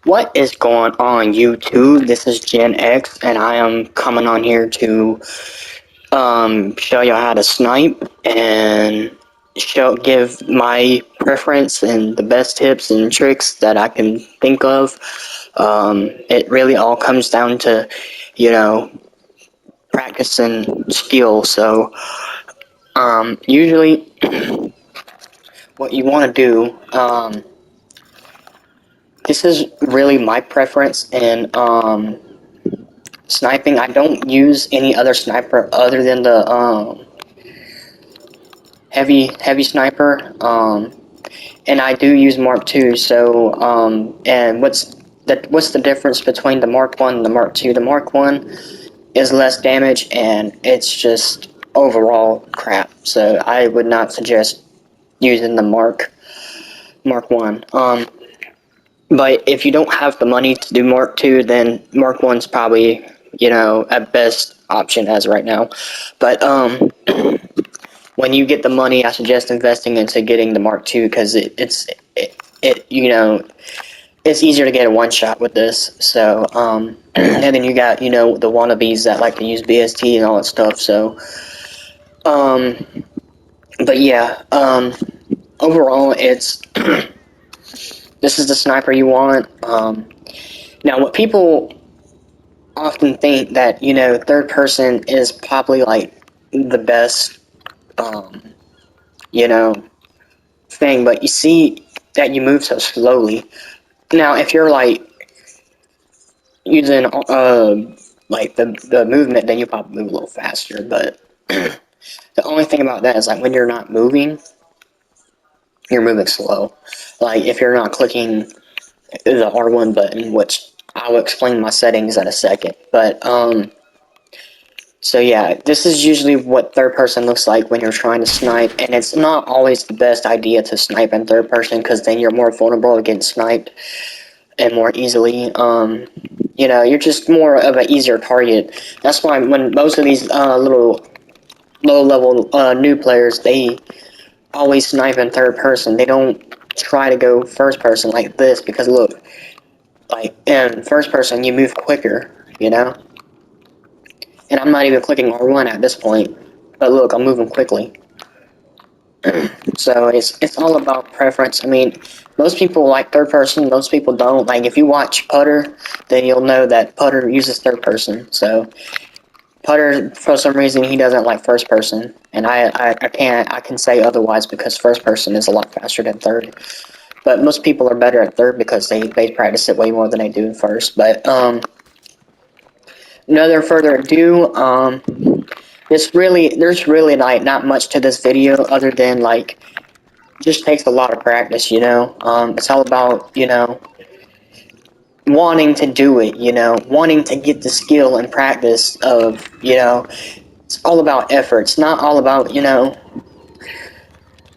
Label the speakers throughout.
Speaker 1: What is going on YouTube? This is Gen X and I am coming on here to show you how to snipe and give my preference and the best tips and tricks that I can think of. It really all comes down to, you know, practice and skill. So usually what you want to do, this is really my preference in sniping. I don't use any other sniper other than the heavy sniper. And I do use Mark II. So and what's the difference between the Mark One and the Mark II? The Mark One is less damage, and it's just overall crap. So I would not suggest using the Mark One. But if you don't have the money to do Mark II, then Mark One's probably, at best option as right now. But when you get the money, I suggest investing into getting the Mark II because it's easier to get a one shot with this. So and then you got the wannabes that like to use BST and all that stuff. So but yeah, overall it's this is the sniper you want. Now what people often think that third person is probably like the best you know thing, but you see that you move so slowly. Now if you're like using like the movement, then you probably move a little faster, but the only thing about that is like when you're not moving, you're moving slow. Like if you're not clicking the R1 button, which I will explain my settings in a second, but so yeah, this is usually what third person looks like when you're trying to snipe, and it's not always the best idea to snipe in third person because then you're more vulnerable to getting sniped and more easily. You're just more of an easier target. That's why when most of these little low-level new players, they always snipe in third person. They don't try to go first person like this because look, like in first person you move quicker. And I'm not even clicking R1 at this point, but look, I'm moving quickly. So it's all about preference. I mean, most people like third person, most people don't. Like if you watch Putter, then you'll know that Putter uses third person. So Putter, for some reason, he doesn't like first person, and I can say otherwise because first person is a lot faster than third. But most people are better at third because they practice it way more than they do in first. But no further ado, there's really like not much to this video other than like just takes a lot of practice. It's all about wanting to do it, wanting to get the skill and practice of it's all about effort. It's not all about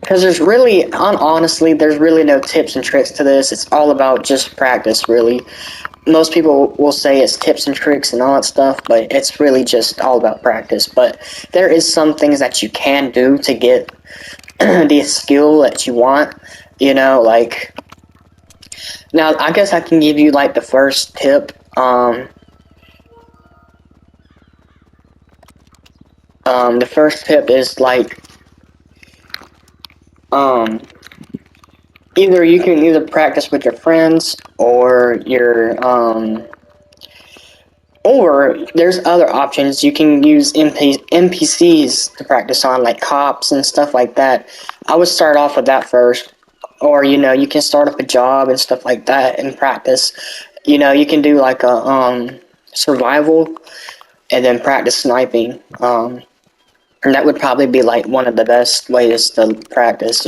Speaker 1: because honestly there's really no tips and tricks to this. It's all about just practice, really. Most people will say it's tips and tricks and all that stuff, but it's really just all about practice. But there is some things that you can do to get the skill that you want, like, now I guess I can give you like the first tip. The first tip is like, either you can either practice with your friends or or there's other options. You can use NPCs to practice on, like cops and stuff like that. I would start off with that first. Or, you can start up a job and stuff like that and practice. You can do like a survival and then practice sniping. And that would probably be like one of the best ways to practice,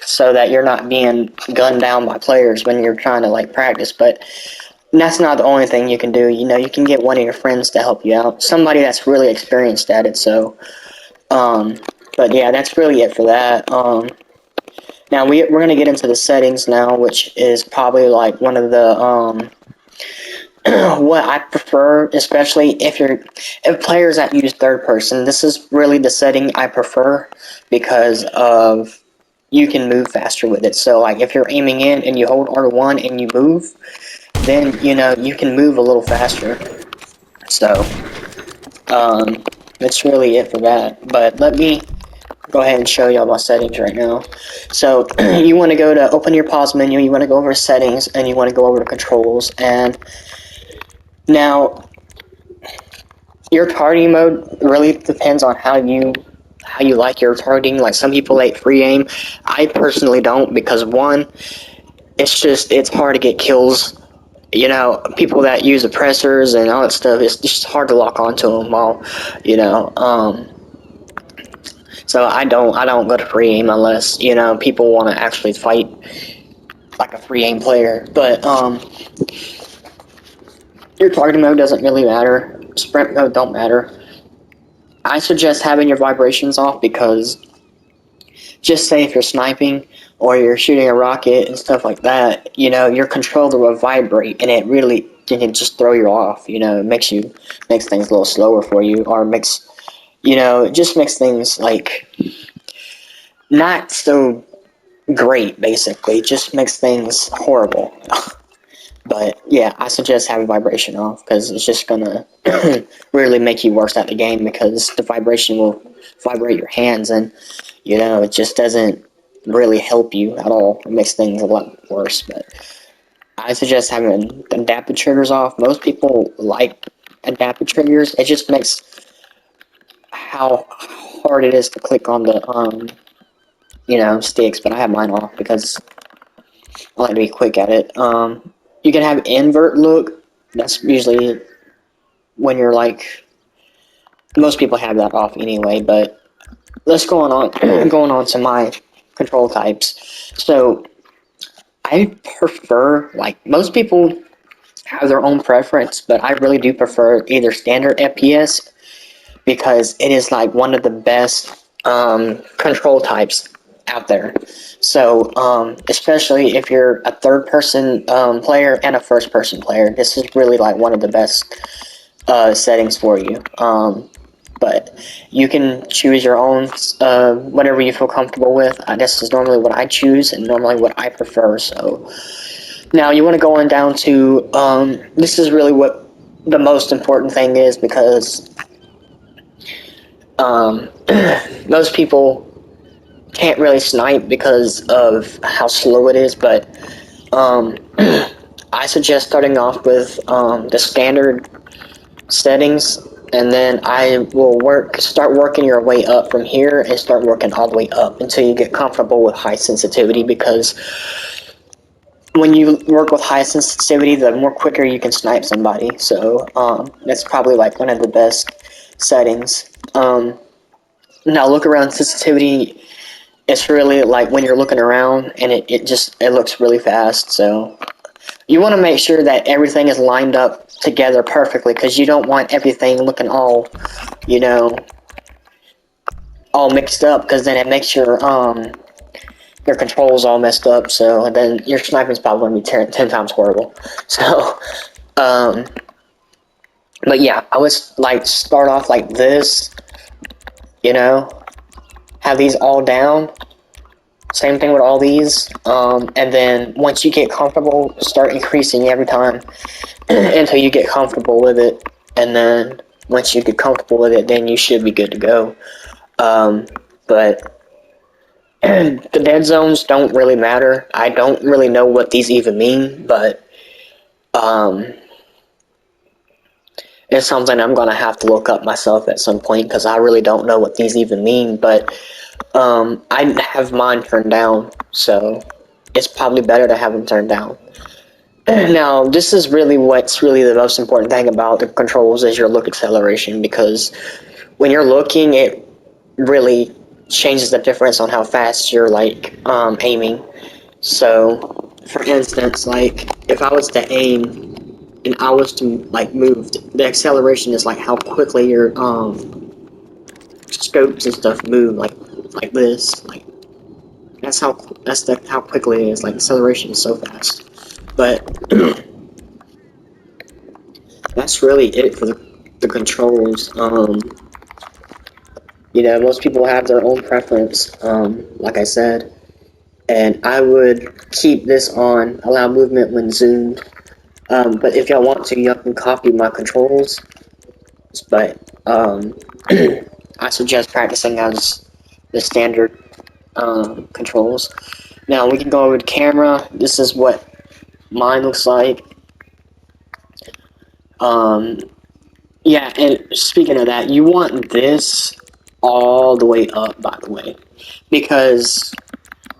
Speaker 1: so that you're not being gunned down by players when you're trying to like practice. But that's not the only thing you can do. You can get one of your friends to help you out, somebody that's really experienced at it. So but yeah, that's really it for that. Now we're going to get into the settings now, which is probably like one of the what I prefer, especially if players that use third person. This is really the setting I prefer because of you can move faster with it. So like if you're aiming in and you hold R1 and you move, then you know you can move a little faster. So that's really it for that. But let me go ahead and show y'all my settings right now. So you want to go to open your pause menu, you want to go over settings, and you want to go over to controls. And now your targeting mode really depends on how you like your targeting. Like some people like free aim. I personally don't, because one, it's hard to get kills. You know, people that use oppressors and all that stuff, it's just hard to lock onto them all. You know, so I don't go to free aim unless, you know, people want to actually fight like a free aim player. But your targeting mode doesn't really matter. Sprint mode don't matter. I suggest having your vibrations off, because just say if you're sniping or you're shooting a rocket and stuff like that, you know, your controller will vibrate, and it really can just throw you off. You know, it makes things a little slower for you, or makes, you know, it just makes things like not so great. Basically, it just makes things horrible. But yeah, I suggest having vibration off, because it's just gonna really make you worse at the game, because the vibration will vibrate your hands, and you know, it just doesn't really help you at all. It makes things a lot worse. But I suggest having adaptive triggers off. Most people like adaptive triggers. It just makes how hard it is to click on the you know, sticks. But I have mine off because I like to be quick at it. You can have invert look. That's usually when you're like, most people have that off anyway. But let's go on going on to my control types. So I prefer, like, most people have their own preference, but I really do prefer either standard FPS, because it is like one of the best control types out there. So especially if you're a third person player and a first person player, this is really like one of the best settings for you. But you can choose your own, whatever you feel comfortable with. This is normally what I choose and normally what I prefer. So now you want to go on down to, this is really what the most important thing is, because most people can't really snipe because of how slow it is. But I suggest starting off with the standard settings, and then I will start working your way up from here, and start working all the way up until you get comfortable with high sensitivity, because when you work with high sensitivity, the more quicker you can snipe somebody. So that's probably like one of the best settings. Now look around sensitivity. It's really like when you're looking around, and it looks really fast. So you want to make sure that everything is lined up together perfectly, because you don't want everything looking all, you know, all mixed up, because then it makes your controls all messed up. So then your sniping's probably going to be 10 times horrible. So, but yeah, I would like start off like this, you know, have these all down. Same thing with all these, and then once you get comfortable, start increasing every time until you get comfortable with it. And then once you get comfortable with it, then you should be good to go. But the dead zones don't really matter. I don't really know what these even mean, but it's something I'm gonna have to look up myself at some point, because I really don't know what these even mean. But I have mine turned down, so it's probably better to have them turned down. Now, this is really what's really the most important thing about the controls, is your look acceleration, because when you're looking, it really changes the difference on how fast you're like aiming. So, for instance, like if I was to aim and I was to like move, the acceleration is like how quickly your scopes and stuff move, like this, like how quickly it is. Like acceleration is so fast. But that's really it for the controls. You know, most people have their own preference. Like I said, and I would keep this on, allow movement when zoomed. But if y'all want to, y'all can copy my controls. But I suggest practicing as the standard controls. Now we can go over to camera. This is what mine looks like. Yeah, and speaking of that, you want this all the way up, by the way, because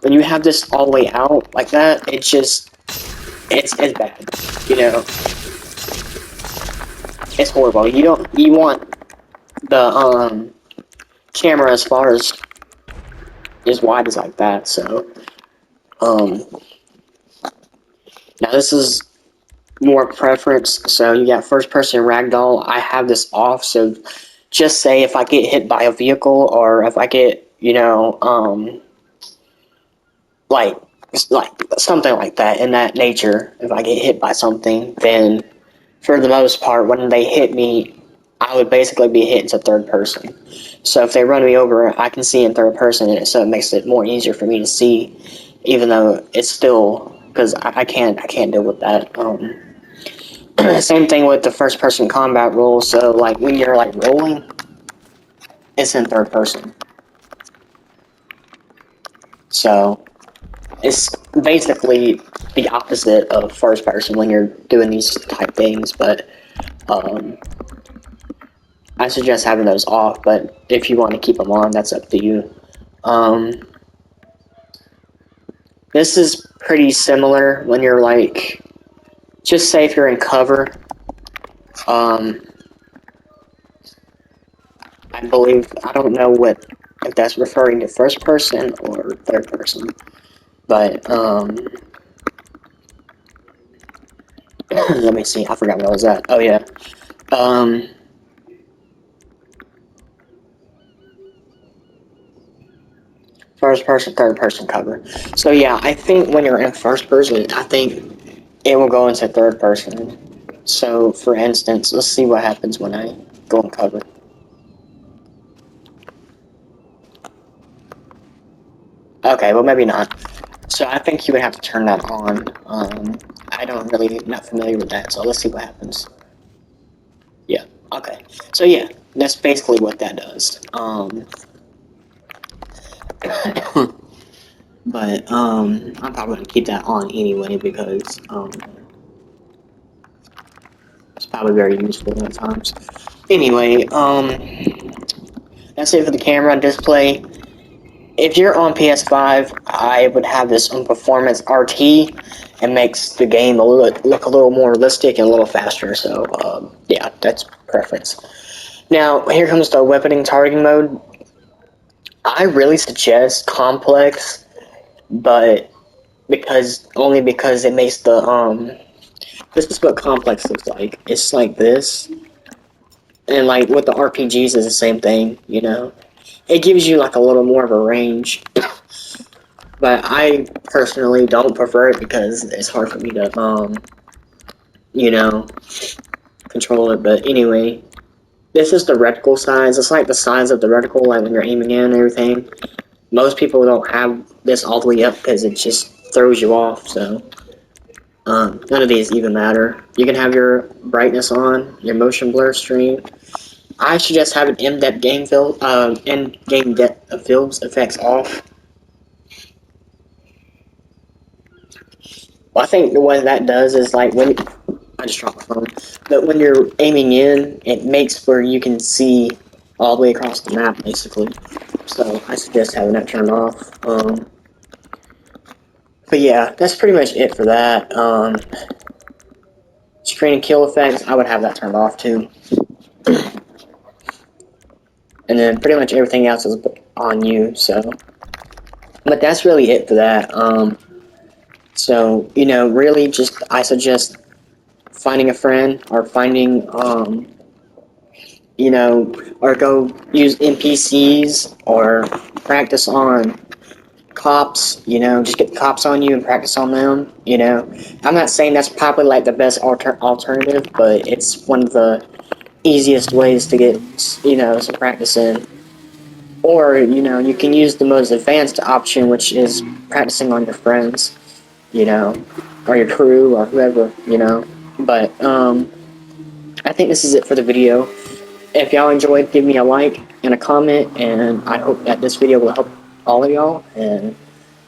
Speaker 1: when you have this all the way out like that, it's bad. You know, it's horrible. You want the camera as wide as like that. So now this is more preference. So you got first person ragdoll. I have this off. So just say if I get hit by a vehicle or if I get, like something like that in that nature, if I get hit by something, then for the most part, when they hit me, I would basically be hit into third person. So if they run me over, I can see in third person, and so it makes it more easier for me to see, even though it's still because I can't deal with that. Same thing with the first person combat rule. So like when you're like rolling, it's in third person. So it's basically the opposite of first person when you're doing these type things, but I suggest having those off, but if you want to keep them on, that's up to you. This is pretty similar when you're like, just say if you're in cover, I believe, I don't know if that's referring to first person or third person, but, let me see, I forgot what I was at. Oh yeah. First person, third person cover. So yeah, I think when you're in first person, I think it will go into third person. So for instance, let's see what happens when I go in cover. Okay, well maybe not. So I think you would have to turn that on. I don't really, not familiar with that, so let's see what happens. Yeah, okay. So yeah, that's basically what that does. But I'm probably gonna keep that on anyway because it's probably very useful at times. Anyway, that's it for the camera display. If you're on PS5, I would have this on Performance RT. It makes the game look a little more realistic and a little faster. So yeah, that's preference. Now here comes the weaponing targeting mode. I really suggest complex, but only because it makes the this is what complex looks like. It's like this, and like with the RPGs is the same thing. It gives you like a little more of a range. But I personally don't prefer it because it's hard for me to, you know, control it. But anyway, this is the reticle size. It's like the size of the reticle, like when you're aiming in and everything. Most people don't have this all the way up because it just throws you off. So none of these even matter. You can have your brightness on, your motion blur stream. I suggest having in-depth in-game depth of fields effects off. Well, I think what that does is like when I just dropped my phone, but when you're aiming in, it makes where you can see all the way across the map, basically. So I suggest having that turned off. But yeah, that's pretty much it for that. Screen and kill effects, I would have that turned off too. And then pretty much everything else is on you. So, but that's really it for that. So really, just I suggest finding a friend or finding or go use NPCs or practice on cops, just get the cops on you and practice on them, I'm not saying that's probably like the best alternative, but it's one of the easiest ways to get, some practice in. Or, you know, you can use the most advanced option, which is practicing on your friends, you know, or your crew or whoever, you know. But I think this is it for the video. If y'all enjoyed, give me a like and a comment, and I hope that this video will help all of y'all. And,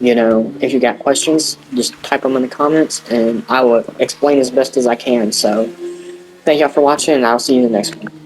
Speaker 1: you know, if you got questions, just type them in the comments, and I will explain as best as I can. So, thank y'all for watching, and I'll see you in the next one.